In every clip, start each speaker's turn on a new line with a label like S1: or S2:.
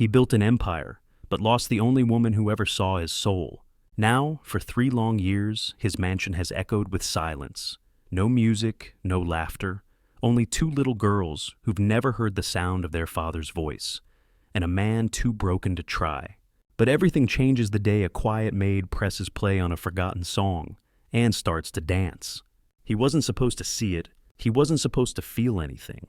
S1: He built an empire, but lost the only woman who ever saw his soul. Now, for 3 long years, his mansion has echoed with silence. No music, no laughter, only 2 little girls who've never heard the sound of their father's voice, and a man too broken to try. But everything changes the day a quiet maid presses play on a forgotten song and starts to dance. He wasn't supposed to see it, he wasn't supposed to feel anything.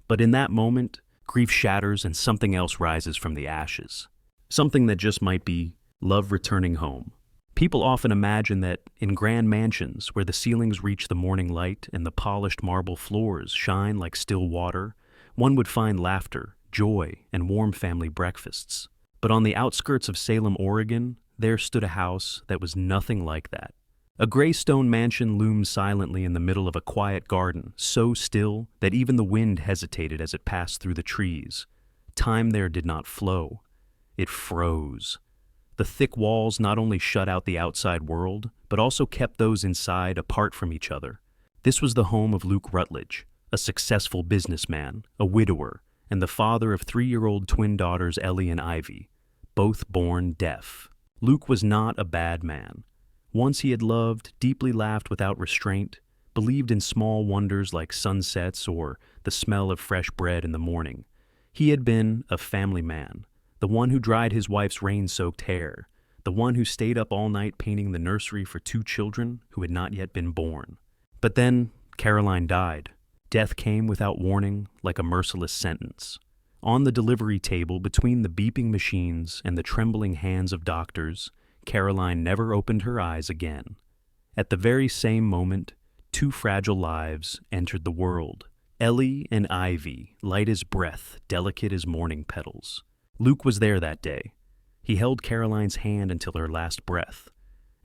S1: But in that moment, grief shatters and something else rises from the ashes. Something that just might be love returning home. People often imagine that in grand mansions where the ceilings reach the morning light and the polished marble floors shine like still water, one would find laughter, joy, and warm family breakfasts. But on the outskirts of Salem, Oregon, there stood a house that was nothing like that. A gray stone mansion loomed silently in the middle of a quiet garden, so still that even the wind hesitated as it passed through the trees. Time there did not flow. It froze. The thick walls not only shut out the outside world, but also kept those inside apart from each other. This was the home of Luke Rutledge, a successful businessman, a widower, and the father of 3-year-old twin daughters Ellie and Ivy, both born deaf. Luke was not a bad man. Once he had loved, deeply laughed without restraint, believed in small wonders like sunsets or the smell of fresh bread in the morning. He had been a family man, the one who dried his wife's rain-soaked hair, the one who stayed up all night painting the nursery for 2 children who had not yet been born. But then Caroline died. Death came without warning, like a merciless sentence. On the delivery table, between the beeping machines and the trembling hands of doctors, Caroline never opened her eyes again. At the very same moment, 2 fragile lives entered the world. Ellie and Ivy, light as breath, delicate as morning petals. Luke was there that day. He held Caroline's hand until her last breath,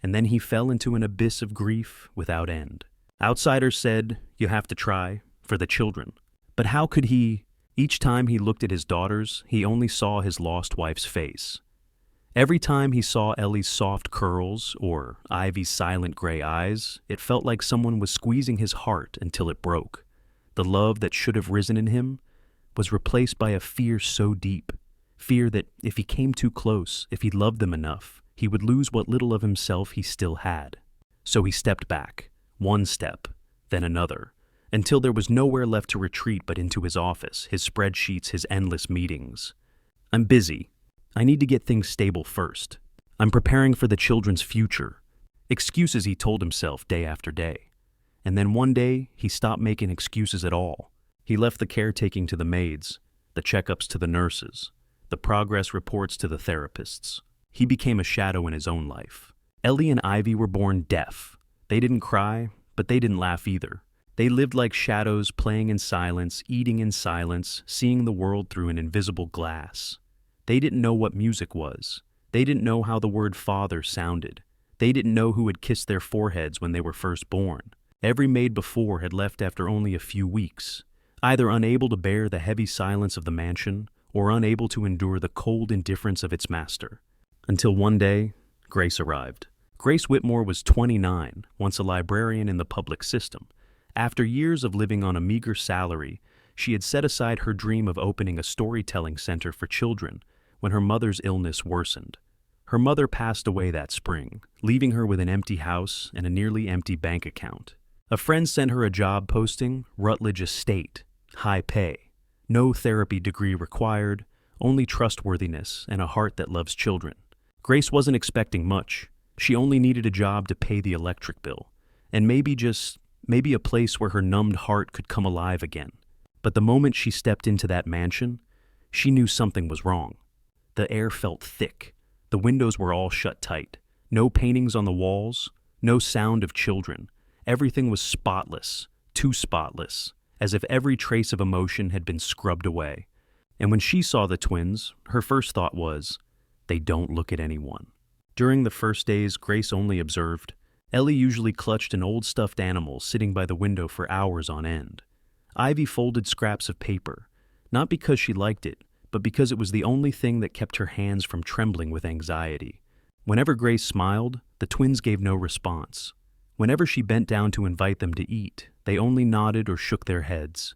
S1: and then he fell into an abyss of grief without end. Outsiders said, "You have to try, for the children." But how could he? Each time he looked at his daughters, he only saw his lost wife's face. Every time he saw Ellie's soft curls or Ivy's silent gray eyes, it felt like someone was squeezing his heart until it broke. The love that should have risen in him was replaced by a fear so deep. Fear that if he came too close, if he loved them enough, he would lose what little of himself he still had. So he stepped back, one step, then another, until there was nowhere left to retreat but into his office, his spreadsheets, his endless meetings. "I'm busy. I need to get things stable first. I'm preparing for the children's future." Excuses he told himself day after day. And then one day, he stopped making excuses at all. He left the caretaking to the maids, the checkups to the nurses, the progress reports to the therapists. He became a shadow in his own life. Ellie and Ivy were born deaf. They didn't cry, but they didn't laugh either. They lived like shadows, playing in silence, eating in silence, seeing the world through an invisible glass. They didn't know what music was. They didn't know how the word father sounded. They didn't know who had kissed their foreheads when they were first born. Every maid before had left after only a few weeks, either unable to bear the heavy silence of the mansion or unable to endure the cold indifference of its master. Until one day, Grace arrived. Grace Whitmore was 29, once a librarian in the public system. After years of living on a meager salary, she had set aside her dream of opening a storytelling center for children when her mother's illness worsened. Her mother passed away that spring, leaving her with an empty house and a nearly empty bank account. A friend sent her a job posting, Rutledge Estate, high pay. No therapy degree required, only trustworthiness and a heart that loves children. Grace wasn't expecting much. She only needed a job to pay the electric bill, and maybe a place where her numbed heart could come alive again. But the moment she stepped into that mansion, she knew something was wrong. The air felt thick. The windows were all shut tight. No paintings on the walls, no sound of children. Everything was spotless, too spotless, as if every trace of emotion had been scrubbed away. And when she saw the twins, her first thought was, they don't look at anyone. During the first days, Grace only observed. Ellie usually clutched an old stuffed animal sitting by the window for hours on end. Ivy folded scraps of paper, not because she liked it, but because it was the only thing that kept her hands from trembling with anxiety. Whenever Grace smiled, the twins gave no response. Whenever she bent down to invite them to eat, they only nodded or shook their heads.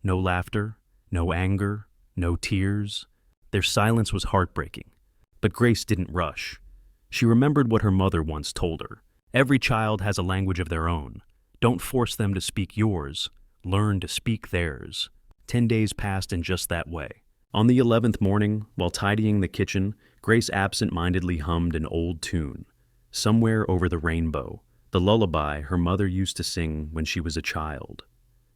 S1: No laughter, no anger, no tears. Their silence was heartbreaking. But Grace didn't rush. She remembered what her mother once told her. Every child has a language of their own. Don't force them to speak yours. Learn to speak theirs. 10 days passed in just that way. On the 11th morning, while tidying the kitchen, Grace absent-mindedly hummed an old tune. Somewhere Over the Rainbow, the lullaby her mother used to sing when she was a child.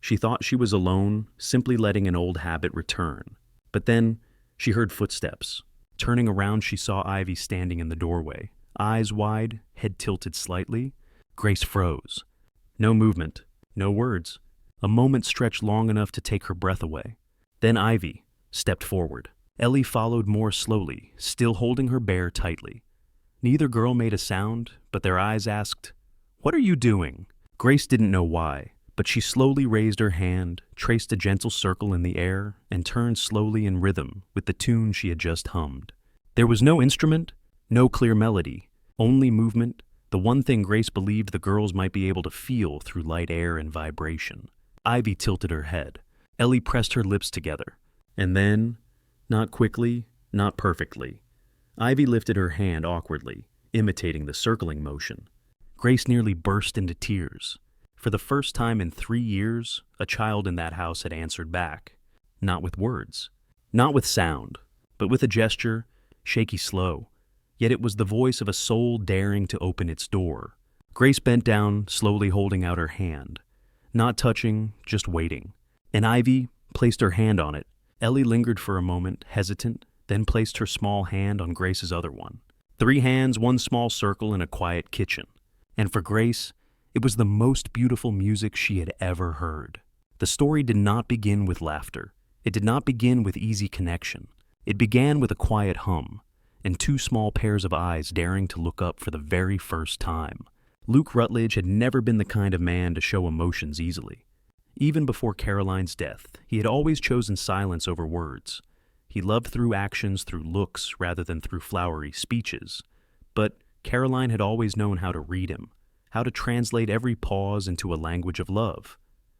S1: She thought she was alone, simply letting an old habit return. But then, she heard footsteps. Turning around, she saw Ivy standing in the doorway. Eyes wide, head tilted slightly. Grace froze. No movement, no words. A moment stretched long enough to take her breath away. Then Ivy stepped forward. Ellie followed more slowly, still holding her bear tightly. Neither girl made a sound, but their eyes asked, "What are you doing?" Grace didn't know why, but she slowly raised her hand, traced a gentle circle in the air, and turned slowly in rhythm with the tune she had just hummed. There was no instrument, no clear melody, only movement, the one thing Grace believed the girls might be able to feel through light air and vibration. Ivy tilted her head. Ellie pressed her lips together. And then, not quickly, not perfectly, Ivy lifted her hand awkwardly, imitating the circling motion. Grace nearly burst into tears. For the first time in 3 years, a child in that house had answered back. Not with words, not with sound, but with a gesture, shaky slow. Yet it was the voice of a soul daring to open its door. Grace bent down, slowly holding out her hand. Not touching, just waiting. And Ivy placed her hand on it. Ellie lingered for a moment, hesitant, then placed her small hand on Grace's other one. 3 hands, 1 small circle in a quiet kitchen. And for Grace, it was the most beautiful music she had ever heard. The story did not begin with laughter. It did not begin with easy connection. It began with a quiet hum, and 2 small pairs of eyes daring to look up for the very first time. Luke Rutledge had never been the kind of man to show emotions easily. Even before Caroline's death, he had always chosen silence over words. He loved through actions, through looks, rather than through flowery speeches. But Caroline had always known how to read him, how to translate every pause into a language of love.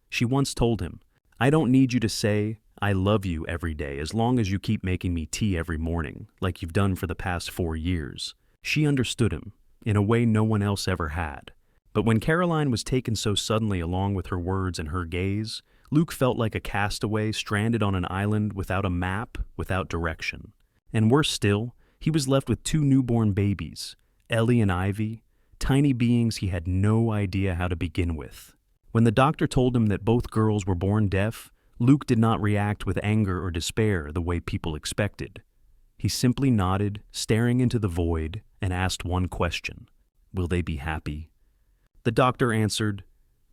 S1: She once told him, "I don't need you to say, 'I love you' every day as long as you keep making me tea every morning, like you've done for the past 4 years. She understood him, in a way no one else ever had. But when Caroline was taken so suddenly along with her words and her gaze, Luke felt like a castaway stranded on an island without a map, without direction. And worse still, he was left with 2 newborn babies, Ellie and Ivy, tiny beings he had no idea how to begin with. When the doctor told him that both girls were born deaf, Luke did not react with anger or despair the way people expected. He simply nodded, staring into the void, and asked one question: "Will they be happy?" The doctor answered,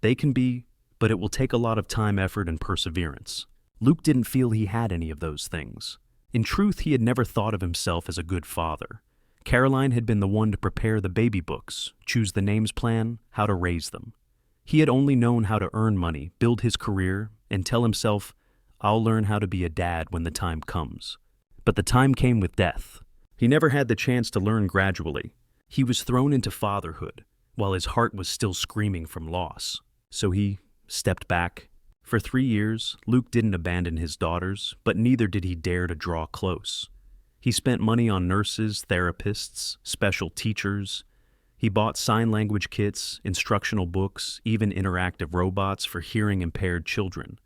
S1: "They can be, but it will take a lot of time, effort, and perseverance." Luke didn't feel he had any of those things. In truth, he had never thought of himself as a good father. Caroline had been the one to prepare the baby books, choose the names plan, how to raise them. He had only known how to earn money, build his career, and tell himself, "I'll learn how to be a dad when the time comes." But the time came with death. He never had the chance to learn gradually. He was thrown into fatherhood, while his heart was still screaming from loss. So he stepped back. For 3 years, Luke didn't abandon his daughters, but neither did he dare to draw close. He spent money on nurses, therapists, special teachers. He bought sign language kits, instructional books, even interactive robots for hearing-impaired children.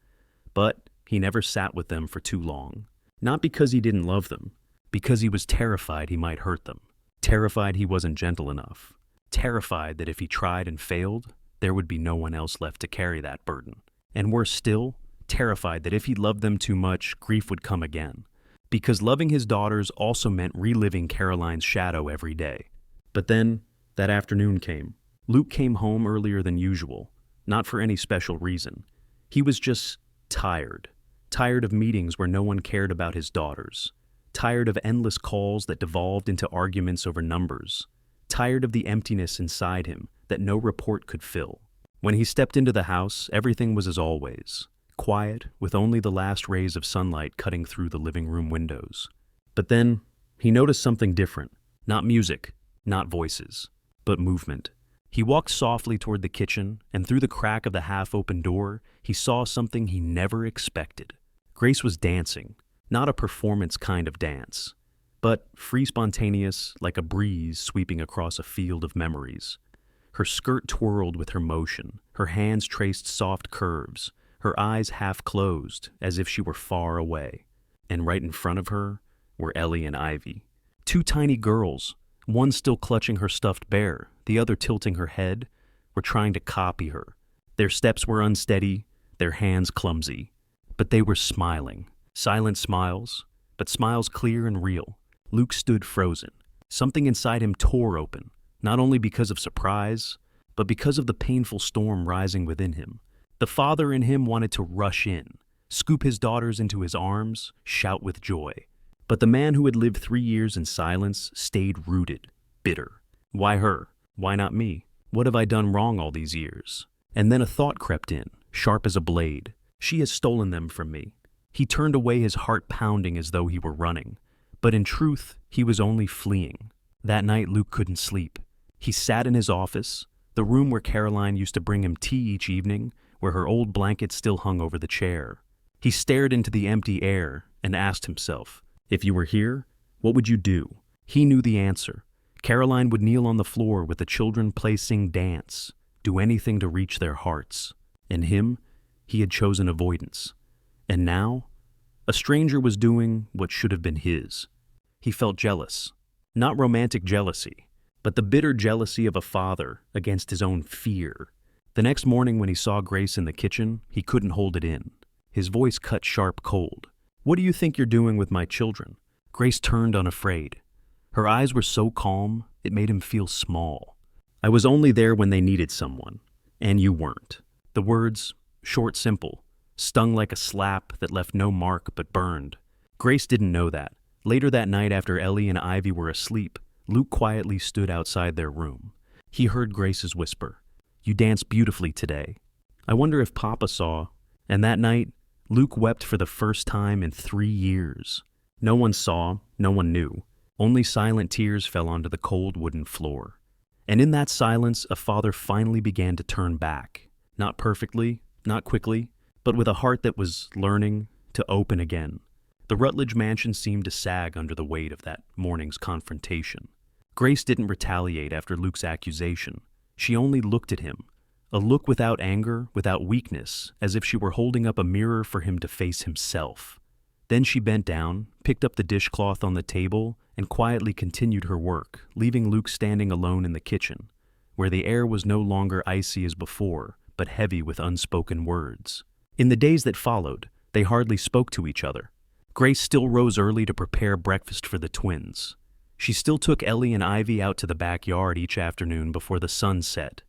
S1: But he never sat with them for too long. Not because he didn't love them, because he was terrified he might hurt them. Terrified he wasn't gentle enough. Terrified that if he tried and failed, there would be no one else left to carry that burden. And worse still, terrified that if he loved them too much, grief would come again. Because loving his daughters also meant reliving Caroline's shadow every day. But then, that afternoon came. Luke came home earlier than usual, not for any special reason. He was just tired. Tired of meetings where no one cared about his daughters. Tired of endless calls that devolved into arguments over numbers. Tired of the emptiness inside him that no report could fill. When he stepped into the house, everything was as always. Quiet, with only the last rays of sunlight cutting through the living room windows. But then, he noticed something different. Not music, not voices, but movement. He walked softly toward the kitchen, and through the crack of the half-open door, he saw something he never expected. Grace was dancing, Not a performance kind of dance, but free spontaneous like a breeze sweeping across a field of memories. Her skirt twirled with her motion, her hands traced soft curves, her eyes half closed as if she were far away. And right in front of her were Ellie and Ivy. Two tiny girls, one still clutching her stuffed bear, the other tilting her head, were trying to copy her. Their steps were unsteady, their hands clumsy, but they were smiling. Silent smiles, but smiles clear and real. Luke stood frozen. Something inside him tore open, not only because of surprise, but because of the painful storm rising within him. The father in him wanted to rush in, scoop his daughters into his arms, shout with joy. But the man who had lived 3 years in silence stayed rooted, bitter. Why her? Why not me? What have I done wrong all these years? And then a thought crept in, sharp as a blade. She has stolen them from me. He turned away, his heart pounding as though he were running. But in truth, he was only fleeing. That night, Luke couldn't sleep. He sat in his office, the room where Caroline used to bring him tea each evening, where her old blanket still hung over the chair. He stared into the empty air and asked himself, if you were here, what would you do? He knew the answer. Caroline would kneel on the floor with the children play sing dance, do anything to reach their hearts. And him, he had chosen avoidance. And now, a stranger was doing what should have been his. He felt jealous. Not romantic jealousy, but the bitter jealousy of a father against his own fear. The next morning when he saw Grace in the kitchen, he couldn't hold it in. His voice cut sharp cold. What do you think you're doing with my children? Grace turned unafraid. Her eyes were so calm, it made him feel small. I was only there when they needed someone, and you weren't. The words, short, simple, stung like a slap that left no mark but burned. Grace didn't know that. Later that night, after Ellie and Ivy were asleep, Luke quietly stood outside their room. He heard Grace's whisper, "You danced beautifully today. I wonder if Papa saw." And that night, Luke wept for the first time in 3 years. No one saw, no one knew. Only silent tears fell onto the cold wooden floor. And in that silence, a father finally began to turn back. Not perfectly, not quickly, but with a heart that was learning to open again. The Rutledge mansion seemed to sag under the weight of that morning's confrontation. Grace didn't retaliate after Luke's accusation. She only looked at him, a look without anger, without weakness, as if she were holding up a mirror for him to face himself. Then she bent down, picked up the dishcloth on the table, and quietly continued her work, leaving Luke standing alone in the kitchen, where the air was no longer icy as before, but heavy with unspoken words. In the days that followed, they hardly spoke to each other. Grace still rose early to prepare breakfast for the twins. She still took Ellie and Ivy out to the backyard each afternoon before the sun set.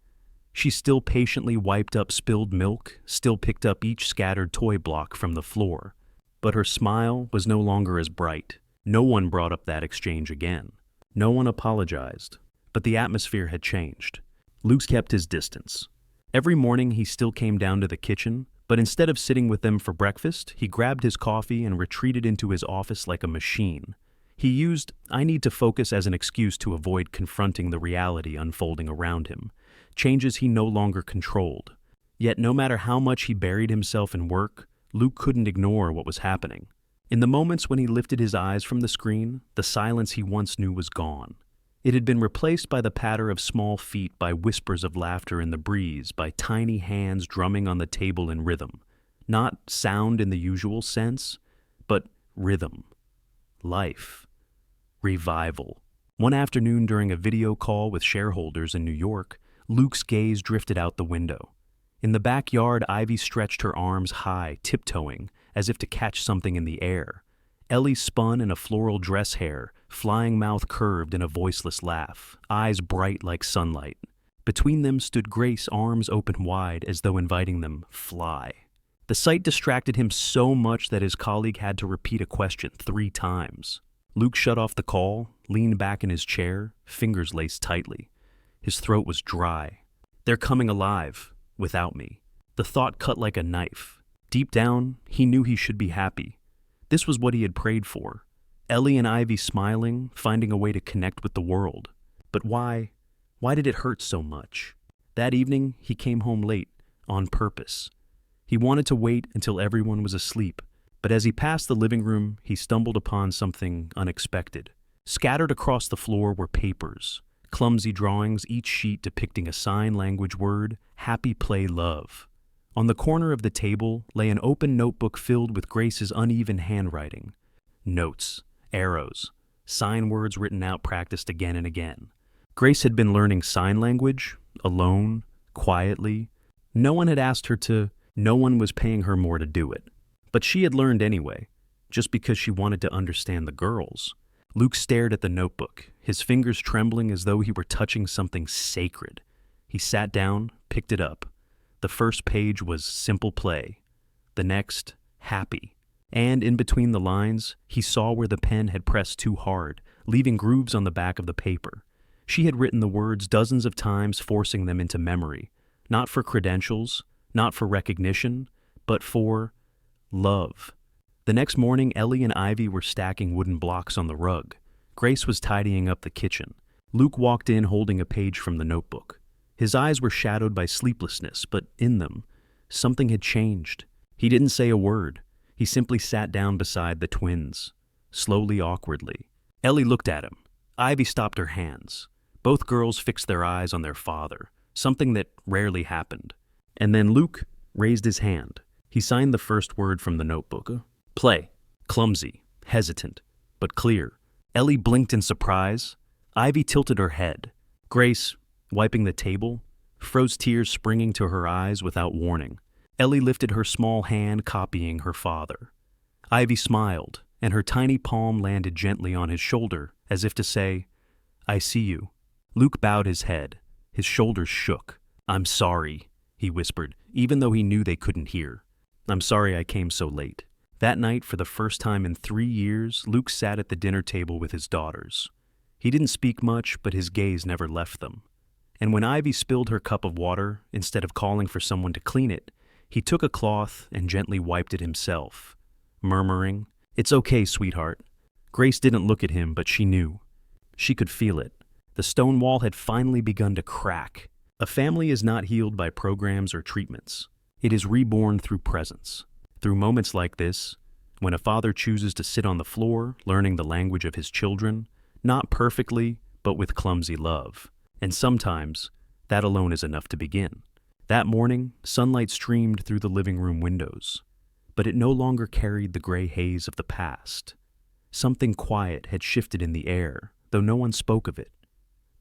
S1: She still patiently wiped up spilled milk, still picked up each scattered toy block from the floor. But her smile was no longer as bright. No one brought up that exchange again. No one apologized. But the atmosphere had changed. Luke kept his distance. Every morning he still came down to the kitchen, but instead of sitting with them for breakfast, he grabbed his coffee and retreated into his office like a machine. He used "I need to focus" as an excuse to avoid confronting the reality unfolding around him, changes he no longer controlled. Yet no matter how much he buried himself in work, Luke couldn't ignore what was happening. In the moments when he lifted his eyes from the screen, the silence he once knew was gone. It had been replaced by the patter of small feet, by whispers of laughter in the breeze, by tiny hands drumming on the table in rhythm. Not sound in the usual sense, but rhythm. Life. Revival. One afternoon during a video call with shareholders in New York, Luke's gaze drifted out the window. In the backyard, Ivy stretched her arms high, tiptoeing, as if to catch something in the air. Ellie spun in a floral dress hair, flying mouth curved in a voiceless laugh, eyes bright like sunlight. Between them stood Grace, arms open wide as though inviting them, "Fly." The sight distracted him so much that his colleague had to repeat a question 3 times. Luke shut off the call, leaned back in his chair, fingers laced tightly. His throat was dry. "They're coming alive, without me." The thought cut like a knife. Deep down, he knew he should be happy. This was what he had prayed for. Ellie and Ivy smiling, finding a way to connect with the world. But why? Why did it hurt so much? That evening, he came home late, on purpose. He wanted to wait until everyone was asleep, But as he passed the living room, he stumbled upon something unexpected. Scattered across the floor were papers, clumsy drawings, each sheet depicting a sign language word, happy play love. On the corner of the table lay an open notebook filled with Grace's uneven handwriting. Notes, arrows, sign words written out practiced again and again. Grace had been learning sign language, alone, quietly. No one had asked her to, no one was paying her more to do it. But she had learned anyway, just because she wanted to understand the girls. Luke stared at the notebook, his fingers trembling as though he were touching something sacred. He sat down, picked it up. The first page was simple play. The next, happy. And in between the lines, he saw where the pen had pressed too hard, leaving grooves on the back of the paper. She had written the words dozens of times, forcing them into memory. Not for credentials, not for recognition, but for love. The next morning, Ellie and Ivy were stacking wooden blocks on the rug. Grace was tidying up the kitchen. Luke walked in holding a page from the notebook. His eyes were shadowed by sleeplessness, but in them, something had changed. He didn't say a word. He simply sat down beside the twins, slowly, awkwardly. Ellie looked at him. Ivy stopped her hands. Both girls fixed their eyes on their father, something that rarely happened. And then Luke raised his hand. He signed the first word from the notebook. Play. Clumsy, hesitant, but clear. Ellie blinked in surprise. Ivy tilted her head. Grace, wiping the table, froze tears springing to her eyes without warning. Ellie lifted her small hand, copying her father. Ivy smiled, and her tiny palm landed gently on his shoulder, as if to say, I see you. Luke bowed his head. His shoulders shook. I'm sorry, he whispered, even though he knew they couldn't hear. I'm sorry I came so late. That night, for the first time in 3 years, Luke sat at the dinner table with his daughters. He didn't speak much, but his gaze never left them. And when Ivy spilled her cup of water, instead of calling for someone to clean it, he took a cloth and gently wiped it himself, murmuring, It's okay, sweetheart. Grace didn't look at him, but she knew. She could feel it. The stone wall had finally begun to crack. A family is not healed by programs or treatments. It is reborn through presence. Through moments like this, when a father chooses to sit on the floor, learning the language of his children, not perfectly, but with clumsy love. And sometimes, that alone is enough to begin. That morning, sunlight streamed through the living room windows, but it no longer carried the gray haze of the past. Something quiet had shifted in the air, though no one spoke of it.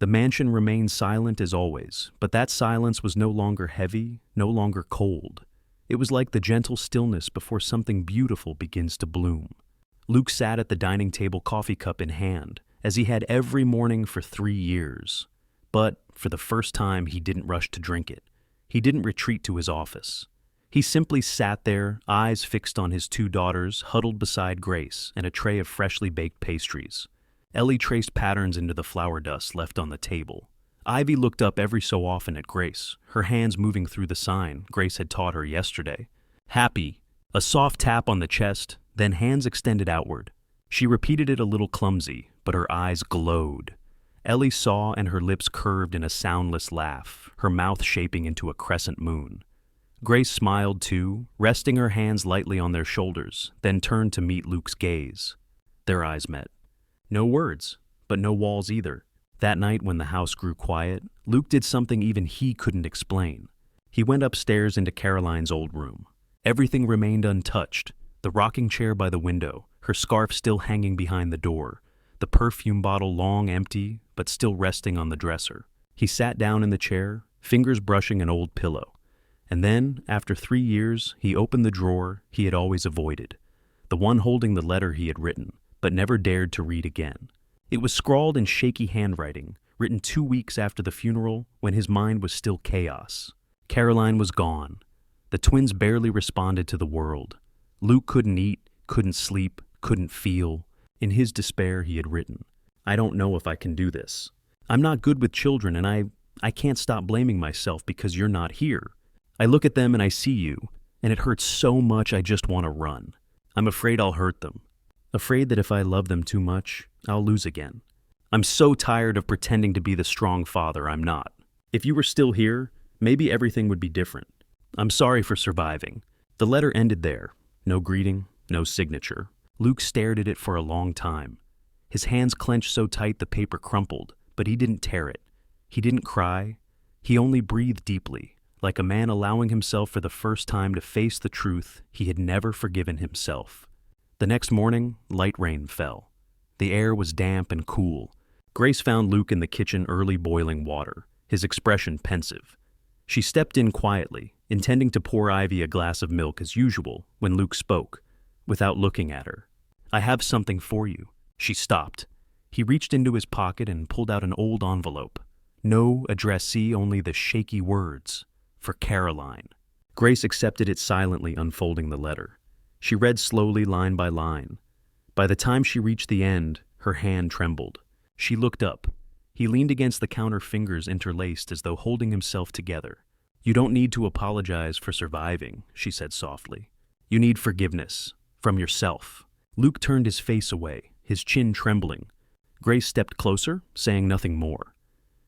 S1: The mansion remained silent as always, but that silence was no longer heavy, no longer cold. It was like the gentle stillness before something beautiful begins to bloom. Luke sat at the dining table, coffee cup in hand, as he had every morning for 3 years. But, for the first time, he didn't rush to drink it. He didn't retreat to his office. He simply sat there, eyes fixed on his 2 daughters, huddled beside Grace and a tray of freshly baked pastries. Ellie traced patterns into the flour dust left on the table. Ivy looked up every so often at Grace, her hands moving through the sign Grace had taught her yesterday. Happy, a soft tap on the chest, then hands extended outward. She repeated it a little clumsy, but her eyes glowed. Ellie saw, and her lips curved in a soundless laugh, her mouth shaping into a crescent moon. Grace smiled too, resting her hands lightly on their shoulders, then turned to meet Luke's gaze. Their eyes met. No words, but no walls either. That night when the house grew quiet, Luke did something even he couldn't explain. He went upstairs into Caroline's old room. Everything remained untouched. The rocking chair by the window, her scarf still hanging behind the door, the perfume bottle long empty, but still resting on the dresser. He sat down in the chair, fingers brushing an old pillow. And then, after 3 years, he opened the drawer he had always avoided, the one holding the letter he had written, but never dared to read again. It was scrawled in shaky handwriting, written 2 weeks after the funeral when his mind was still chaos. Caroline was gone. The twins barely responded to the world. Luke couldn't eat, couldn't sleep, couldn't feel. In his despair, he had written, I don't know if I can do this. I'm not good with children, and I can't stop blaming myself because you're not here. I look at them and I see you, and it hurts so much I just want to run. I'm afraid I'll hurt them. Afraid that if I love them too much, I'll lose again. I'm so tired of pretending to be the strong father I'm not. If you were still here, maybe everything would be different. I'm sorry for surviving. The letter ended there. No greeting, No signature. Luke stared at it for a long time. His hands clenched so tight the paper crumpled, but he didn't tear it. He didn't cry. He only breathed deeply, like a man allowing himself for the first time to face the truth he had never forgiven himself. The next morning, light rain fell. The air was damp and cool. Grace found Luke in the kitchen early boiling water, his expression pensive. She stepped in quietly, intending to pour Ivy a glass of milk as usual when Luke spoke, without looking at her. "I have something for you." She stopped. He reached into his pocket and pulled out an old envelope. No addressee, only the shaky words, "For Caroline." Grace accepted it silently, unfolding the letter. She read slowly, line by line. By the time she reached the end, her hand trembled. She looked up. He leaned against the counter, fingers interlaced as though holding himself together. "You don't need to apologize for surviving," she said softly. "You need forgiveness. From yourself." Luke turned his face away, his chin trembling. Grace stepped closer, saying nothing more.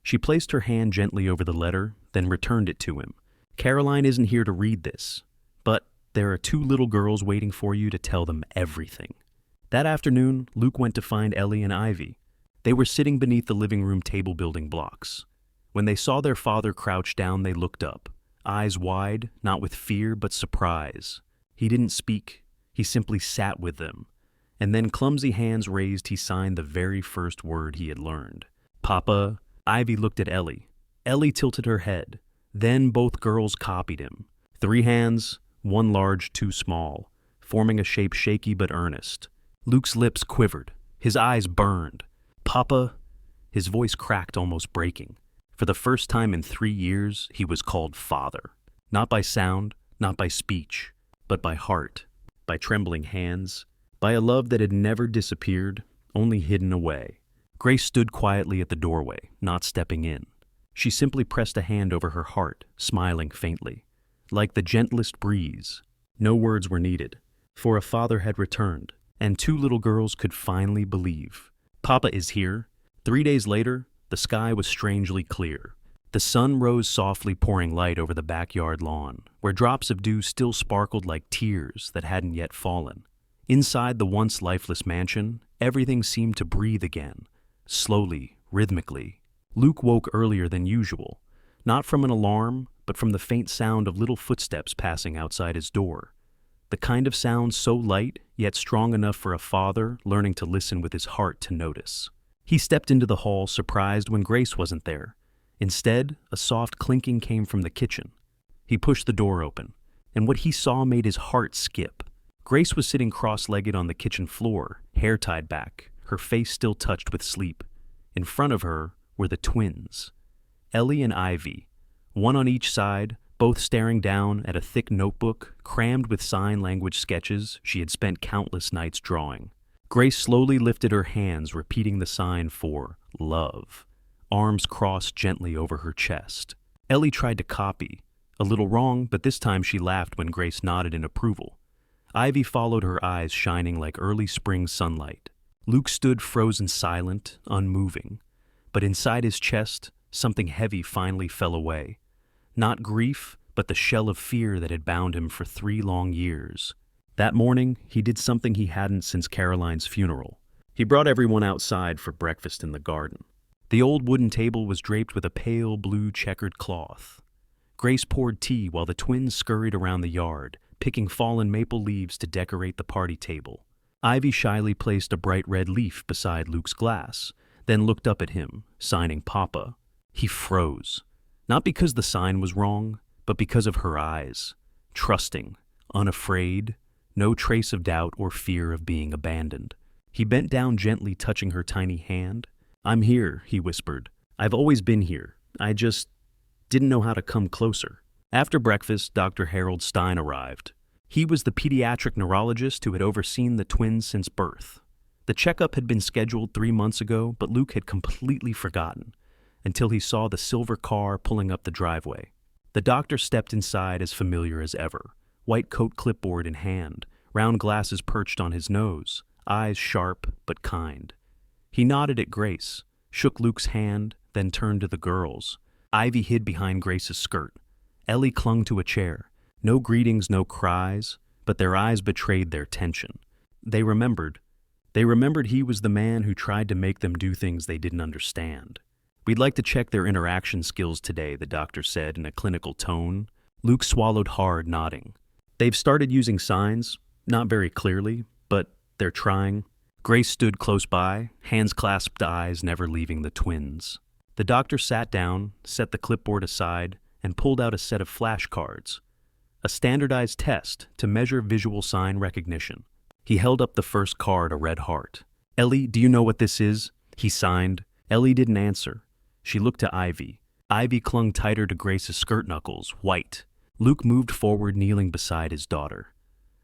S1: She placed her hand gently over the letter, then returned it to him. "Caroline isn't here to read this, but there are 2 little girls waiting for you to tell them everything." That afternoon, Luke went to find Ellie and Ivy. They were sitting beneath the living room table building blocks. When they saw their father crouched down, they looked up, eyes wide, not with fear but surprise. He didn't speak. He simply sat with them. And then, clumsy hands raised, he signed the very first word he had learned. "Papa." Ivy looked at Ellie. Ellie tilted her head. Then both girls copied him. 3 hands, 1 large, 2 small, forming a shape shaky but earnest. Luke's lips quivered. His eyes burned. "Papa." His voice cracked, almost breaking. For the first time in 3 years, he was called father. Not by sound, not by speech, but by heart, by trembling hands, by a love that had never disappeared, only hidden away. Grace stood quietly at the doorway, not stepping in. She simply pressed a hand over her heart, smiling faintly. Like the gentlest breeze, no words were needed, for a father had returned, and 2 little girls could finally believe. "Papa is here." 3 days later, the sky was strangely clear. The sun rose softly, pouring light over the backyard lawn, where drops of dew still sparkled like tears that hadn't yet fallen. Inside the once lifeless mansion, everything seemed to breathe again, slowly, rhythmically. Luke woke earlier than usual, not from an alarm, but from the faint sound of little footsteps passing outside his door. The kind of sound so light, yet strong enough for a father learning to listen with his heart to notice. He stepped into the hall, surprised when Grace wasn't there. Instead, a soft clinking came from the kitchen. He pushed the door open, and what he saw made his heart skip. Grace was sitting cross-legged on the kitchen floor, hair tied back, her face still touched with sleep. In front of her were the twins, Ellie and Ivy, one on each side, both staring down at a thick notebook crammed with sign language sketches she had spent countless nights drawing. Grace slowly lifted her hands, repeating the sign for love, arms crossed gently over her chest. Ellie tried to copy, a little wrong, but this time she laughed when Grace nodded in approval. Ivy followed, her eyes shining like early spring sunlight. Luke stood frozen, silent, unmoving. But inside his chest, something heavy finally fell away. Not grief, but the shell of fear that had bound him for 3 long years. That morning, he did something he hadn't since Caroline's funeral. He brought everyone outside for breakfast in the garden. The old wooden table was draped with a pale blue checkered cloth. Grace poured tea while the twins scurried around the yard, picking fallen maple leaves to decorate the party table. Ivy shyly placed a bright red leaf beside Luke's glass, then looked up at him, signing Papa. He froze. Not because the sign was wrong, but because of her eyes. Trusting, unafraid, no trace of doubt or fear of being abandoned. He bent down, gently touching her tiny hand. "I'm here," he whispered. "I've always been here. I just didn't know how to come closer." After breakfast, Dr. Harold Stein arrived. He was the pediatric neurologist who had overseen the twins since birth. The checkup had been scheduled 3 months ago, but Luke had completely forgotten, until he saw the silver car pulling up the driveway. The doctor stepped inside as familiar as ever, white coat clipboard in hand, round glasses perched on his nose, eyes sharp but kind. He nodded at Grace, shook Luke's hand, then turned to the girls. Ivy hid behind Grace's skirt. Ellie clung to a chair. No greetings, no cries, but their eyes betrayed their tension. They remembered. They remembered he was the man who tried to make them do things they didn't understand. "We'd like to check their interaction skills today," the doctor said in a clinical tone. Luke swallowed hard, nodding. "They've started using signs, not very clearly, but they're trying." Grace stood close by, hands clasped, eyes never leaving the twins. The doctor sat down, set the clipboard aside, and pulled out a set of flashcards, a standardized test to measure visual sign recognition. He held up the first card, a red heart. "Ellie, do you know what this is?" he signed. Ellie didn't answer. She looked to Ivy. Ivy clung tighter to Grace's skirt knuckles, white. Luke moved forward, kneeling beside his daughter.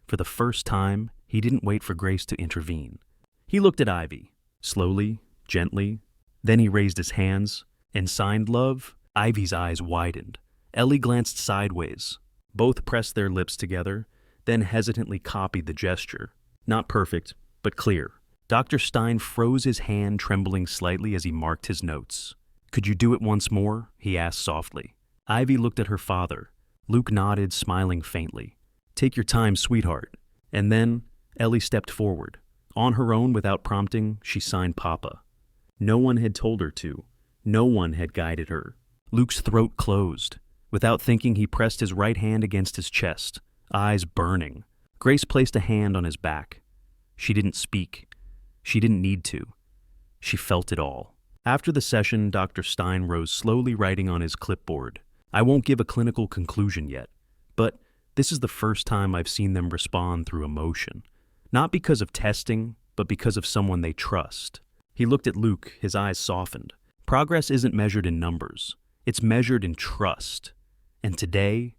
S1: For the first time, he didn't wait for Grace to intervene. He looked at Ivy, slowly, gently. Then he raised his hands and signed love. Ivy's eyes widened. Ellie glanced sideways. Both pressed their lips together, then hesitantly copied the gesture. Not perfect, but clear. Dr. Stein froze his hand, trembling slightly as he marked his notes. "Could you do it once more?" he asked softly. Ivy looked at her father. Luke nodded, smiling faintly. "Take your time, sweetheart." And then Ellie stepped forward. On her own, without prompting, she signed Papa. No one had told her to. No one had guided her. Luke's throat closed. Without thinking, he pressed his right hand against his chest, eyes burning. Grace placed a hand on his back. She didn't speak. She didn't need to. She felt it all. After the session, Dr. Stein rose slowly, writing on his clipboard. "I won't give a clinical conclusion yet, but this is the first time I've seen them respond through emotion. Not because of testing, but because of someone they trust." He looked at Luke, his eyes softened. Progress isn't measured in numbers. It's measured in trust. And today,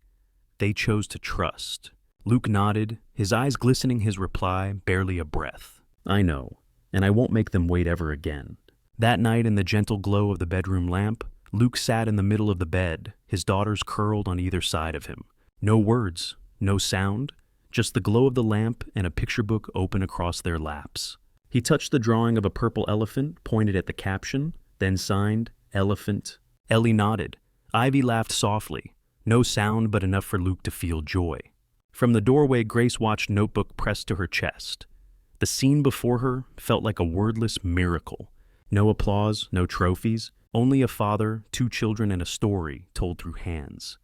S1: they chose to trust. Luke nodded, his eyes glistening, his reply barely a breath. "I know, and I won't make them wait ever again." That night, in the gentle glow of the bedroom lamp, Luke sat in the middle of the bed, his daughters curled on either side of him. No words, no sound, just the glow of the lamp and a picture book open across their laps. He touched the drawing of a purple elephant, pointed at the caption, then signed, "Elephant." Ellie nodded. Ivy laughed softly. No sound, but enough for Luke to feel joy. From the doorway, Grace watched notebook pressed to her chest. The scene before her felt like a wordless miracle. No applause, no trophies, only a father, two children, and a story told through hands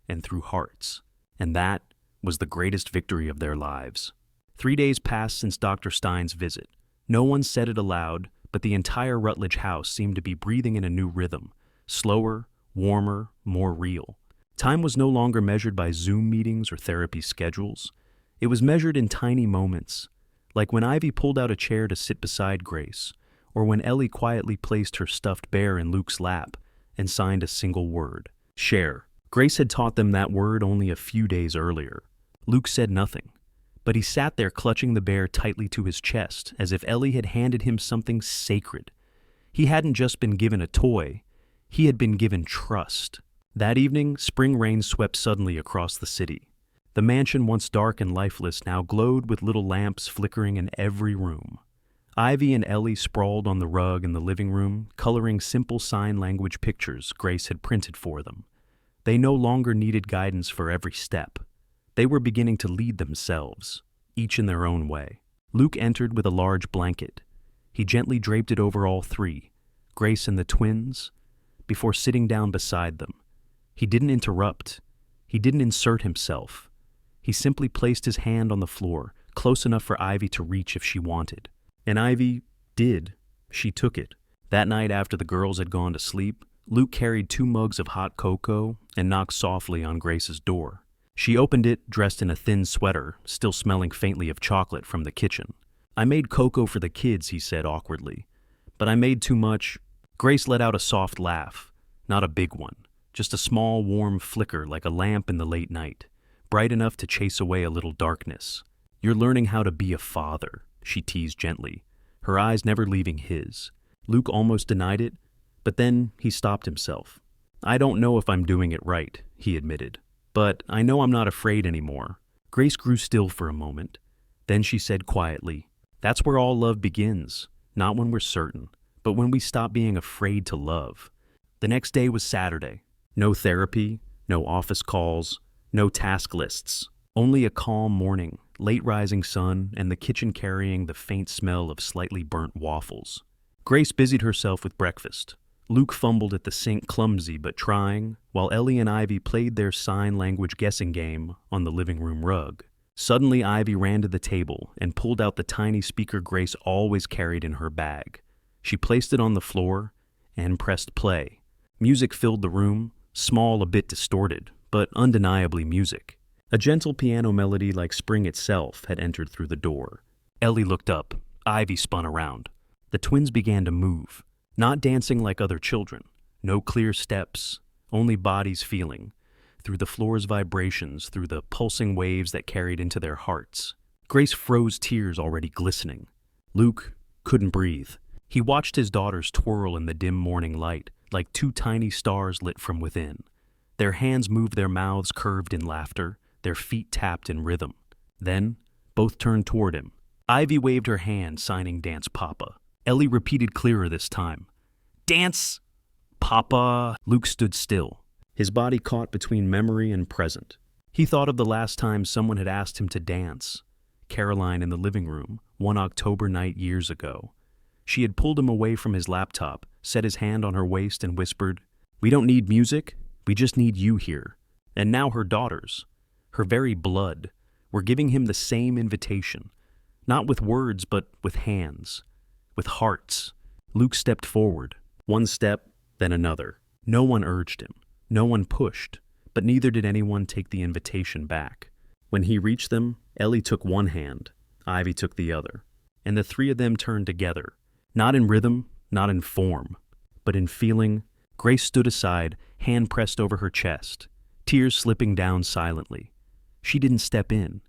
S1: and through hearts. And that was the greatest victory of their lives. 3 days passed since Dr. Stein's visit. No one said it aloud, but the entire Rutledge house seemed to be breathing in a new rhythm, slower, warmer, more real. Time was no longer measured by Zoom meetings or therapy schedules. It was measured in tiny moments, like when Ivy pulled out a chair to sit beside Grace, or when Ellie quietly placed her stuffed bear in Luke's lap and signed a single word, "Share." Grace had taught them that word only a few days earlier. Luke said nothing, but he sat there clutching the bear tightly to his chest, as if Ellie had handed him something sacred. He hadn't just been given a toy, he had been given trust. That evening, spring rain swept suddenly across the city. The mansion, once dark and lifeless, now glowed with little lamps flickering in every room. Ivy and Ellie sprawled on the rug in the living room, coloring simple sign language pictures Grace had printed for them. They no longer needed guidance for every step. They were beginning to lead themselves, each in their own way. Luke entered with a large blanket. He gently draped it over all three, Grace and the twins, before sitting down beside them. He didn't interrupt. He didn't insert himself. He simply placed his hand on the floor, close enough for Ivy to reach if she wanted. And Ivy did. She took it. That night, after the girls had gone to sleep, Luke carried 2 mugs of hot cocoa and knocked softly on Grace's door. She opened it, dressed in a thin sweater, still smelling faintly of chocolate from the kitchen. "I made cocoa for the kids," he said awkwardly. "But I made too much." Grace let out a soft laugh. Not a big one. Just a small, warm flicker like a lamp in the late night, bright enough to chase away a little darkness. "You're learning how to be a father," she teased gently, her eyes never leaving his. Luke almost denied it, but then he stopped himself. "I don't know if I'm doing it right," he admitted, "but I know I'm not afraid anymore." Grace grew still for a moment. Then she said quietly, "That's where all love begins, not when we're certain, but when we stop being afraid to love." The next day was Saturday. No therapy, no office calls, no task lists. Only a calm morning, late rising sun, and the kitchen carrying the faint smell of slightly burnt waffles. Grace busied herself with breakfast. Luke fumbled at the sink, clumsy but trying, while Ellie and Ivy played their sign language guessing game on the living room rug. Suddenly, Ivy ran to the table and pulled out the tiny speaker Grace always carried in her bag. She placed it on the floor and pressed play. Music filled the room, small, a bit distorted, but undeniably music. A gentle piano melody like spring itself had entered through the door. Ellie looked up. Ivy spun around. The twins began to move, not dancing like other children. No clear steps, only bodies feeling, through the floor's vibrations, through the pulsing waves that carried into their hearts. Grace froze, tears already glistening. Luke couldn't breathe. He watched his daughters twirl in the dim morning light, like two tiny stars lit from within. Their hands moved, their mouths curved in laughter, their feet tapped in rhythm. Then, both turned toward him. Ivy waved her hand, signing "Dance, Papa." Ellie repeated clearer this time. "Dance, Papa." Luke stood still, his body caught between memory and present. He thought of the last time someone had asked him to dance. Caroline in the living room, one October night years ago. She had pulled him away from his laptop, set his hand on her waist and whispered, "We don't need music, we just need you here." And now her daughters, her very blood, were giving him the same invitation, not with words but with hands, with hearts. Luke stepped forward, one step, then another. No one urged him, no one pushed, but neither did anyone take the invitation back. When he reached them, Ellie took one hand, Ivy took the other, and the three of them turned together, not in rhythm, not in form, but in feeling. Grace stood aside, hand pressed over her chest, tears slipping down silently. She didn't step in.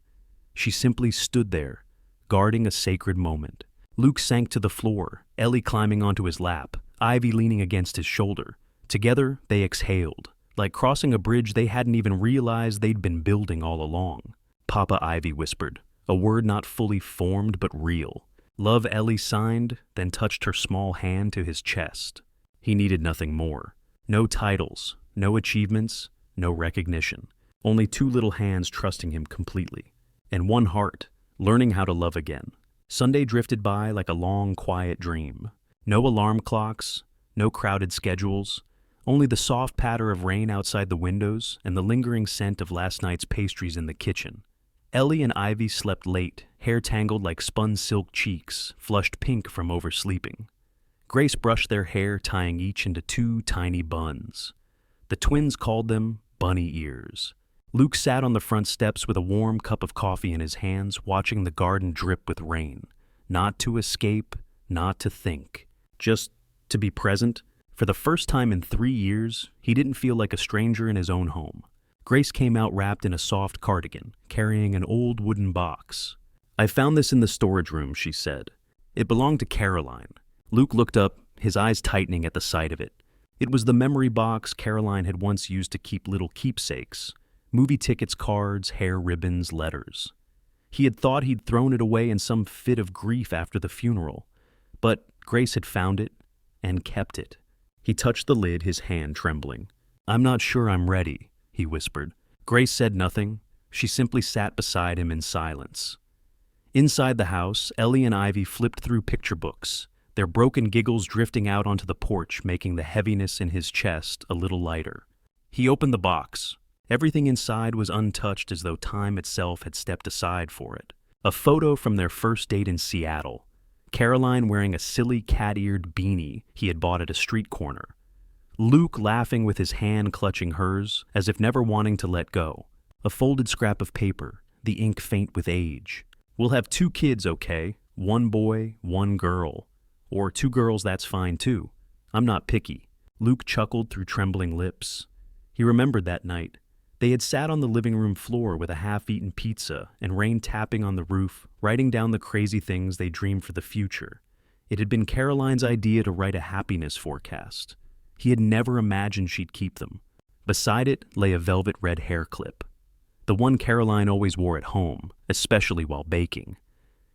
S1: She simply stood there, guarding a sacred moment. Luke sank to the floor, Ellie climbing onto his lap, Ivy leaning against his shoulder. Together, they exhaled, like crossing a bridge they hadn't even realized they'd been building all along. "Papa," Ivy whispered, a word not fully formed but real. "Love," Ellie signed, then touched her small hand to his chest. He needed nothing more. No titles, no achievements, no recognition. Only two little hands trusting him completely. And one heart, learning how to love again. Sunday drifted by like a long, quiet dream. No alarm clocks, no crowded schedules, only the soft patter of rain outside the windows and the lingering scent of last night's pastries in the kitchen. Ellie and Ivy slept late, hair tangled like spun silk cheeks, flushed pink from oversleeping. Grace brushed their hair, tying each into two tiny buns. The twins called them bunny ears. Luke sat on the front steps with a warm cup of coffee in his hands, watching the garden drip with rain. Not to escape, not to think, just to be present. For the first time in 3 years, he didn't feel like a stranger in his own home. Grace came out wrapped in a soft cardigan, carrying an old wooden box. "I found this in the storage room," she said. "It belonged to Caroline." Luke looked up, his eyes tightening at the sight of it. It was the memory box Caroline had once used to keep little keepsakes. Movie tickets, cards, hair ribbons, letters. He had thought he'd thrown it away in some fit of grief after the funeral, but Grace had found it and kept it. He touched the lid, his hand trembling. "I'm not sure I'm ready," he whispered. Grace said nothing. She simply sat beside him in silence. Inside the house, Ellie and Ivy flipped through picture books, their broken giggles drifting out onto the porch, making the heaviness in his chest a little lighter. He opened the box. Everything inside was untouched, as though time itself had stepped aside for it. A photo from their first date in Seattle. Caroline wearing a silly cat-eared beanie he had bought at a street corner. Luke laughing with his hand clutching hers, as if never wanting to let go. A folded scrap of paper, the ink faint with age. "We'll have 2 kids, okay? 1 boy, 1 girl. Or 2 girls, that's fine too. I'm not picky." Luke chuckled through trembling lips. He remembered that night. They had sat on the living room floor with a half-eaten pizza and rain tapping on the roof, writing down the crazy things they dreamed for the future. It had been Caroline's idea to write a happiness forecast. He had never imagined she'd keep them. Beside it lay a velvet red hair clip, the one Caroline always wore at home, especially while baking.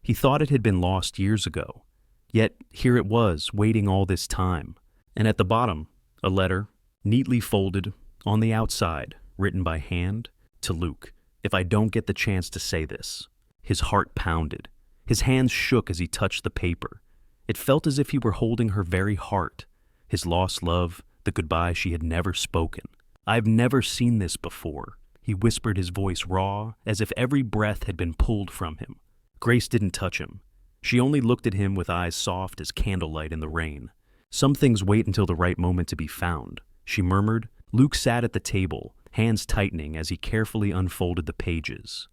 S1: He thought it had been lost years ago. Yet here it was, waiting all this time. And at the bottom, a letter, neatly folded, on the outside, written by hand, to Luke. "If I don't get the chance to say this." His heart pounded. His hands shook as he touched the paper. It felt as if he were holding her very heart, his lost love, the goodbye she had never spoken. "I've never seen this before," he whispered, his voice raw, as if every breath had been pulled from him. Grace didn't touch him. She only looked at him with eyes soft as candlelight in the rain. "Some things wait until the right moment to be found," she murmured. Luke sat at the table, hands tightening as he carefully unfolded the pages.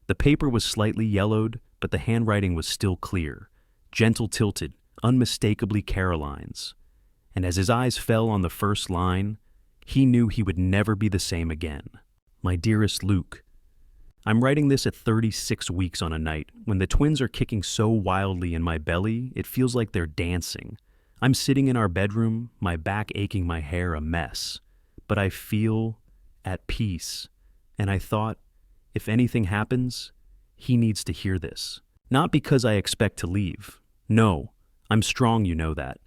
S1: The paper was slightly yellowed, but the handwriting was still clear, gentle tilted, unmistakably Caroline's. And as his eyes fell on the first line, he knew he would never be the same again. "My dearest Luke, I'm writing this at 36 weeks on a night, when the twins are kicking so wildly in my belly, it feels like they're dancing. I'm sitting in our bedroom, my back aching, my hair a mess. But I feel at peace, and I thought, if anything happens, he needs to hear this. Not because I expect to leave. No, I'm strong, you know that.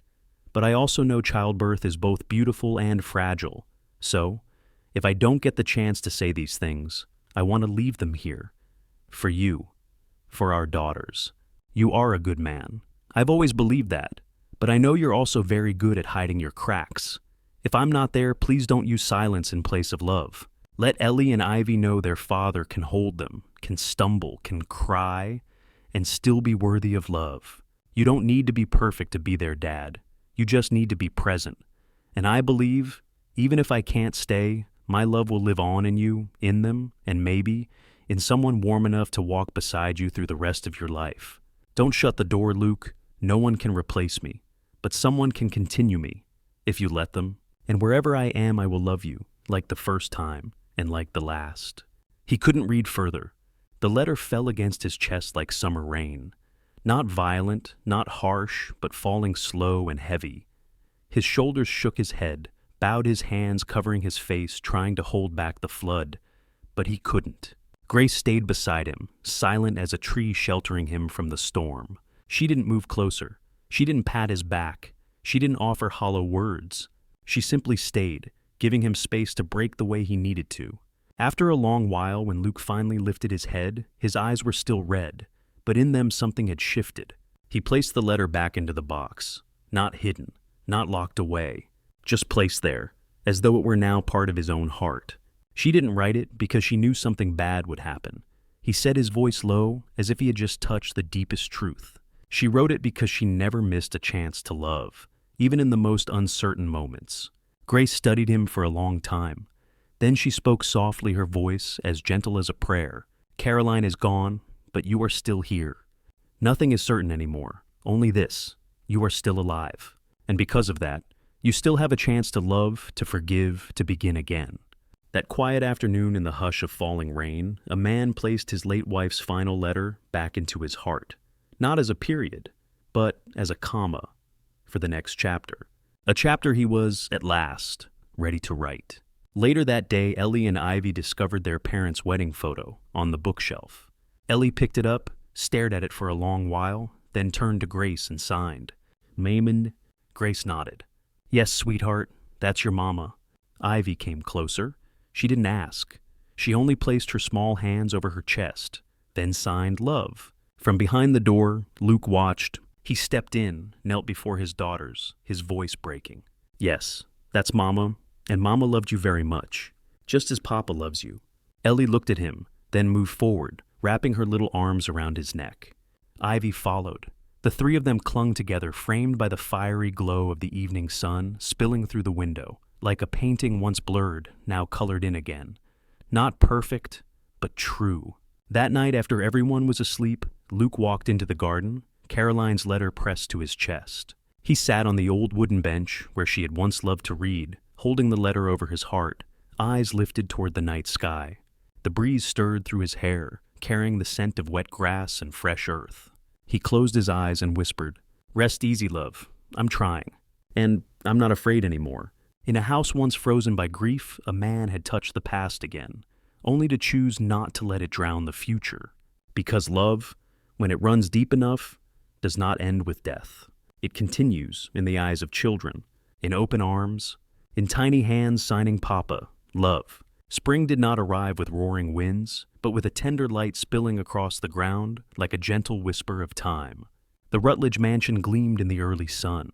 S1: But I also know childbirth is both beautiful and fragile. So, if I don't get the chance to say these things, I want to leave them here. For you. For our daughters. You are a good man. I've always believed that. But I know you're also very good at hiding your cracks. If I'm not there, please don't use silence in place of love. Let Ellie and Ivy know their father can hold them, can stumble, can cry, and still be worthy of love. You don't need to be perfect to be their dad. You just need to be present. And I believe, even if I can't stay, my love will live on in you, in them, and maybe in someone warm enough to walk beside you through the rest of your life. Don't shut the door, Luke. No one can replace me, but someone can continue me, if you let them. And wherever I am, I will love you, like the first time, and like the last." He couldn't read further. The letter fell against his chest like summer rain. Not violent, not harsh, but falling slow and heavy. His shoulders shook, his head, bowed his hands, covering his face, trying to hold back the flood. But he couldn't. Grace stayed beside him, silent as a tree sheltering him from the storm. She didn't move closer. She didn't pat his back. She didn't offer hollow words. She simply stayed, giving him space to break the way he needed to. After a long while, when Luke finally lifted his head, his eyes were still red, but in them something had shifted. He placed the letter back into the box, not hidden, not locked away, just placed there, as though it were now part of his own heart. She didn't write it because she knew something bad would happen. He said, his voice low, as if he had just touched the deepest truth. She wrote it because she never missed a chance to love, even in the most uncertain moments. Grace studied him for a long time. Then she spoke softly, her voice as gentle as a prayer. "Caroline is gone, but you are still here. Nothing is certain anymore, only this: you are still alive. And because of that, you still have a chance to love, to forgive, to begin again." That quiet afternoon, in the hush of falling rain, a man placed his late wife's final letter back into his heart. Not as a period, but as a comma for the next chapter. A chapter he was, at last, ready to write. Later that day, Ellie and Ivy discovered their parents' wedding photo on the bookshelf. Ellie picked it up, stared at it for a long while, then turned to Grace and signed. "Maid." Grace nodded. "Yes, sweetheart, that's your mama." Ivy came closer. She didn't ask. She only placed her small hands over her chest, then signed love. From behind the door, Luke watched. He stepped in, knelt before his daughters, his voice breaking. "Yes, that's Mama, and Mama loved you very much, just as Papa loves you." Ellie looked at him, then moved forward, wrapping her little arms around his neck. Ivy followed. The three of them clung together, framed by the fiery glow of the evening sun spilling through the window, like a painting once blurred, now colored in again. Not perfect, but true. That night, after everyone was asleep, Luke walked into the garden, Caroline's letter pressed to his chest. He sat on the old wooden bench where she had once loved to read, holding the letter over his heart, eyes lifted toward the night sky. The breeze stirred through his hair, carrying the scent of wet grass and fresh earth. He closed his eyes and whispered, "Rest easy, love. I'm trying. And I'm not afraid anymore." In a house once frozen by grief, a man had touched the past again, only to choose not to let it drown the future. Because love, when it runs deep enough, does not end with death. It continues in the eyes of children, in open arms, in tiny hands signing Papa, love, Spring did not arrive with roaring winds, but with a tender light spilling across the ground like a gentle whisper of time. The Rutledge mansion gleamed in the early sun.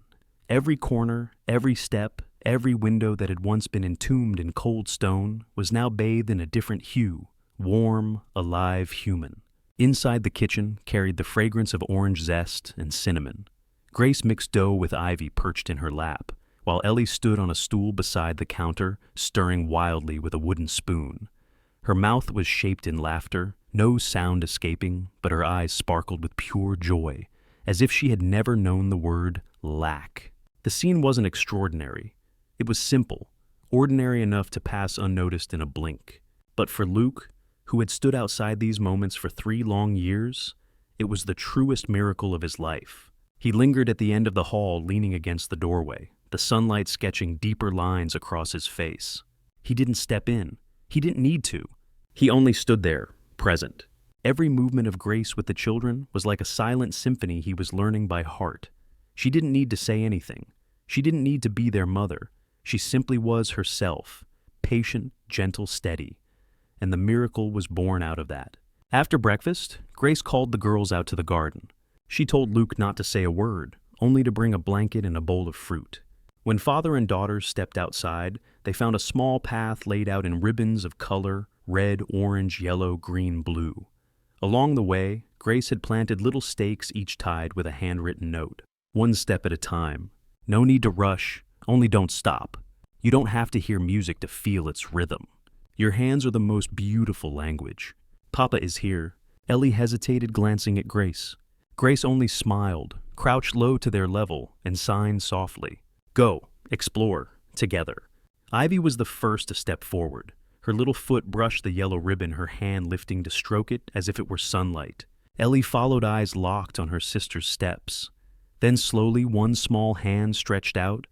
S1: Every corner, every step, every window that had once been entombed in cold stone was now bathed in a different hue, warm, alive, human. Inside the kitchen carried the fragrance of orange zest and cinnamon. Grace mixed dough with Ivy perched in her lap, while Ellie stood on a stool beside the counter, stirring wildly with a wooden spoon. Her mouth was shaped in laughter, no sound escaping, but her eyes sparkled with pure joy, as if she had never known the word lack. The scene wasn't extraordinary. It was simple, ordinary enough to pass unnoticed in a blink. But for Luke, who had stood outside these moments for 3 long years, it was the truest miracle of his life. He lingered at the end of the hall, leaning against the doorway, the sunlight sketching deeper lines across his face. He didn't step in. He didn't need to. He only stood there, present. Every movement of Grace with the children was like a silent symphony he was learning by heart. She didn't need to say anything. She didn't need to be their mother. She simply was herself, patient, gentle, steady. And the miracle was born out of that. After breakfast, Grace called the girls out to the garden. She told Luke not to say a word, only to bring a blanket and a bowl of fruit. When father and daughters stepped outside, they found a small path laid out in ribbons of color, red, orange, yellow, green, blue. Along the way, Grace had planted little stakes, each tied with a handwritten note. One step at a time. No need to rush, only don't stop. You don't have to hear music to feel its rhythm. Your hands are the most beautiful language. Papa is here. Ellie hesitated, glancing at Grace. Grace only smiled, crouched low to their level, and signed softly. Go, explore, together. Ivy was the first to step forward. Her little foot brushed the yellow ribbon, her hand lifting to stroke it as if it were sunlight. Ellie followed, eyes locked on her sister's steps. Then slowly one small hand stretched out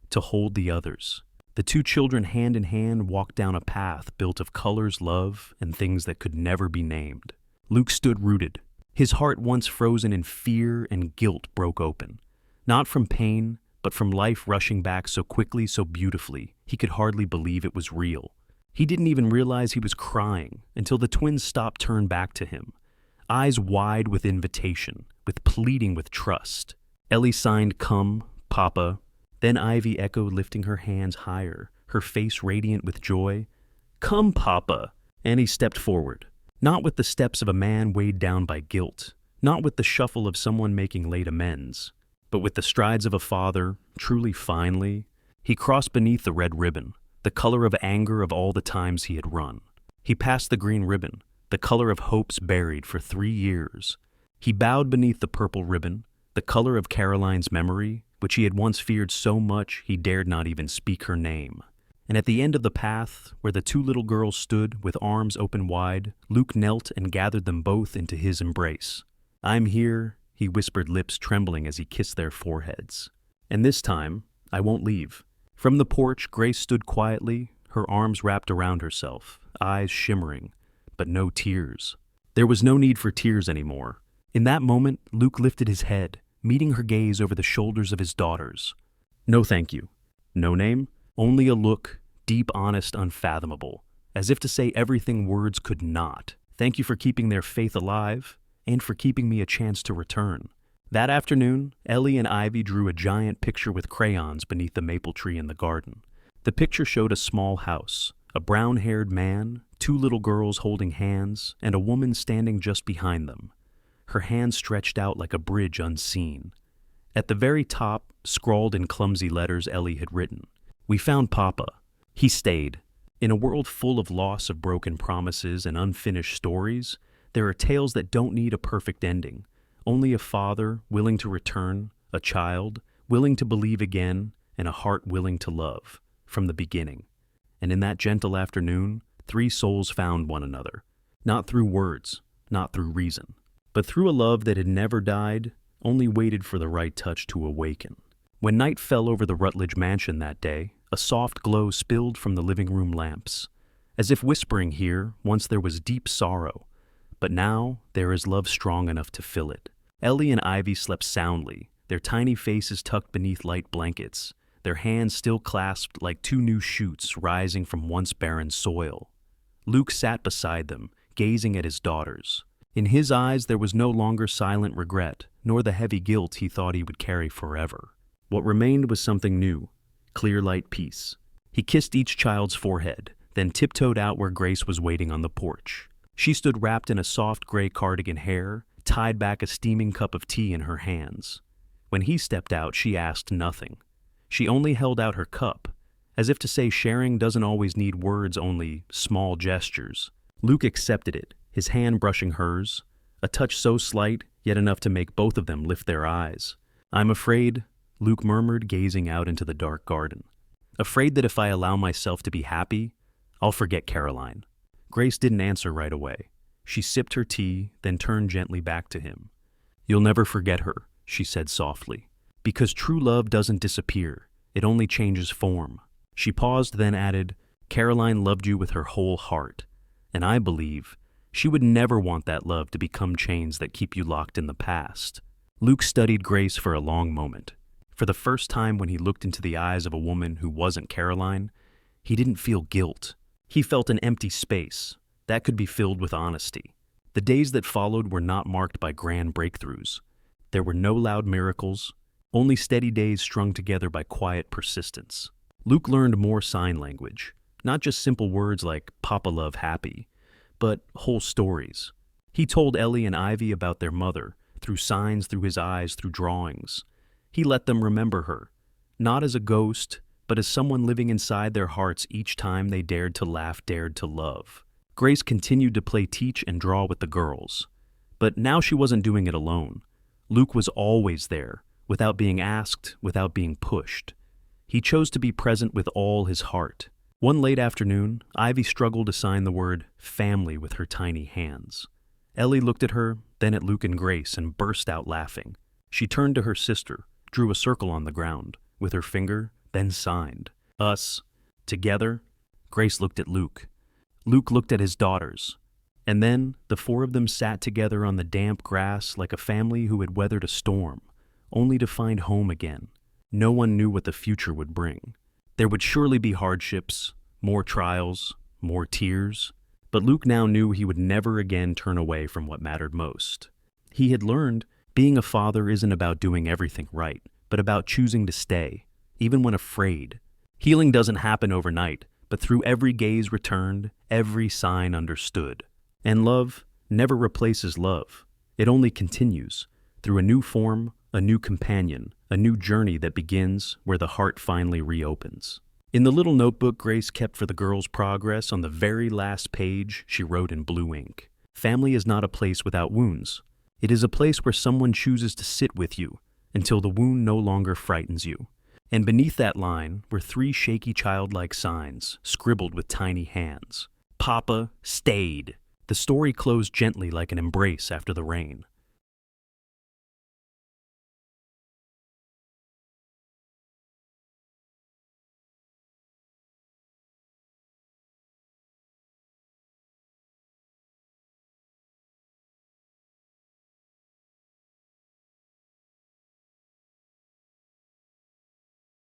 S1: to hold the others. The 2 children, hand in hand, walked down a path built of colors, love, and things that could never be named. Luke stood rooted. His heart, once frozen in fear and guilt, broke open. Not from pain, but from life rushing back so quickly, so beautifully, he could hardly believe it was real. He didn't even realize he was crying until the twins stopped, turned back to him, eyes wide with invitation, with pleading, with trust. Ellie signed, "Come, Papa." Then Ivy echoed, lifting her hands higher, her face radiant with joy. "Come, Papa." Annie stepped forward, not with the steps of a man weighed down by guilt, not with the shuffle of someone making late amends, but with the strides of a father, truly finally. He crossed beneath the red ribbon, the color of anger of all the times he had run. He passed the green ribbon, the color of hopes buried for 3 years. He bowed beneath the purple ribbon, the color of Caroline's memory, which he had once feared so much he dared not even speak her name. And at the end of the path, where the 2 little girls stood with arms open wide, Luke knelt and gathered them both into his embrace. "I'm here," he whispered, lips trembling as he kissed their foreheads. "And this time, I won't leave." From the porch, Grace stood quietly, her arms wrapped around herself, eyes shimmering, but no tears. There was no need for tears anymore. In that moment, Luke lifted his head, meeting her gaze over the shoulders of his daughters. "No thank you." No name, only a look, deep, honest, unfathomable, as if to say everything words could not. Thank you for keeping their faith alive, and for keeping me a chance to return. That afternoon, Ellie and Ivy drew a giant picture with crayons beneath the maple tree in the garden. The picture showed a small house, a brown-haired man, 2 little girls holding hands, and a woman standing just behind them, her hands stretched out like a bridge unseen. At the very top, scrawled in clumsy letters, Ellie had written, "We found Papa. He stayed." In a world full of loss, of broken promises, and unfinished stories, there are tales that don't need a perfect ending. Only a father willing to return, a child willing to believe again, and a heart willing to love from the beginning. And in that gentle afternoon, 3 souls found one another, not through words, not through reason, but through a love that had never died, only waited for the right touch to awaken. When night fell over the Rutledge mansion that day, a soft glow spilled from the living room lamps, as if whispering, here once there was deep sorrow, but now there is love strong enough to fill it. Ellie and Ivy slept soundly, their tiny faces tucked beneath light blankets, their hands still clasped like 2 new shoots rising from once barren soil. Luke sat beside them, gazing at his daughters. In his eyes there was no longer silent regret, nor the heavy guilt he thought he would carry forever. What remained was something new, clear light peace. He kissed each child's forehead, then tiptoed out where Grace was waiting on the porch. She stood wrapped in a soft gray cardigan hair, tied back a steaming cup of tea in her hands. When he stepped out, she asked nothing. She only held out her cup, as if to say sharing doesn't always need words, only small gestures. Luke accepted it, his hand brushing hers, a touch so slight, yet enough to make both of them lift their eyes. "I'm afraid," Luke murmured, gazing out into the dark garden. "Afraid that if I allow myself to be happy, I'll forget Caroline." Grace didn't answer right away. She sipped her tea, then turned gently back to him. "You'll never forget her," she said softly. "Because true love doesn't disappear, it only changes form." She paused, then added, "Caroline loved you with her whole heart, and I believe she would never want that love to become chains that keep you locked in the past." Luke studied Grace for a long moment. For the first time, when he looked into the eyes of a woman who wasn't Caroline, he didn't feel guilt. He felt an empty space that could be filled with honesty. The days that followed were not marked by grand breakthroughs. There were no loud miracles, only steady days strung together by quiet persistence. Luke learned more sign language, not just simple words like "Papa love happy," but whole stories. He told Ellie and Ivy about their mother, through signs, through his eyes, through drawings. He let them remember her, not as a ghost, but as someone living inside their hearts each time they dared to laugh, dared to love. Grace continued to play teach and draw with the girls. But now she wasn't doing it alone. Luke was always there, without being asked, without being pushed. He chose to be present with all his heart. One late afternoon, Ivy struggled to sign the word family with her tiny hands. Ellie looked at her, then at Luke and Grace, and burst out laughing. She turned to her sister, drew a circle on the ground, with her finger, then signed. "Us. Together." Grace looked at Luke. Luke looked at his daughters. And then the four of them sat together on the damp grass like a family who had weathered a storm, only to find home again. No one knew what the future would bring. There would surely be hardships, more trials, more tears, but Luke now knew he would never again turn away from what mattered most. He had learned being a father isn't about doing everything right, but about choosing to stay, even when afraid. Healing doesn't happen overnight, but through every gaze returned, every sign understood. And love never replaces love. It only continues, through a new form, a new companion, a new journey that begins where the heart finally reopens. In the little notebook Grace kept for the girls' progress, on the very last page, she wrote in blue ink, "Family is not a place without wounds. It is a place where someone chooses to sit with you until the wound no longer frightens you." And beneath that line were 3 shaky childlike signs, scribbled with tiny hands. "Papa stayed." The story closed gently like an embrace after the rain.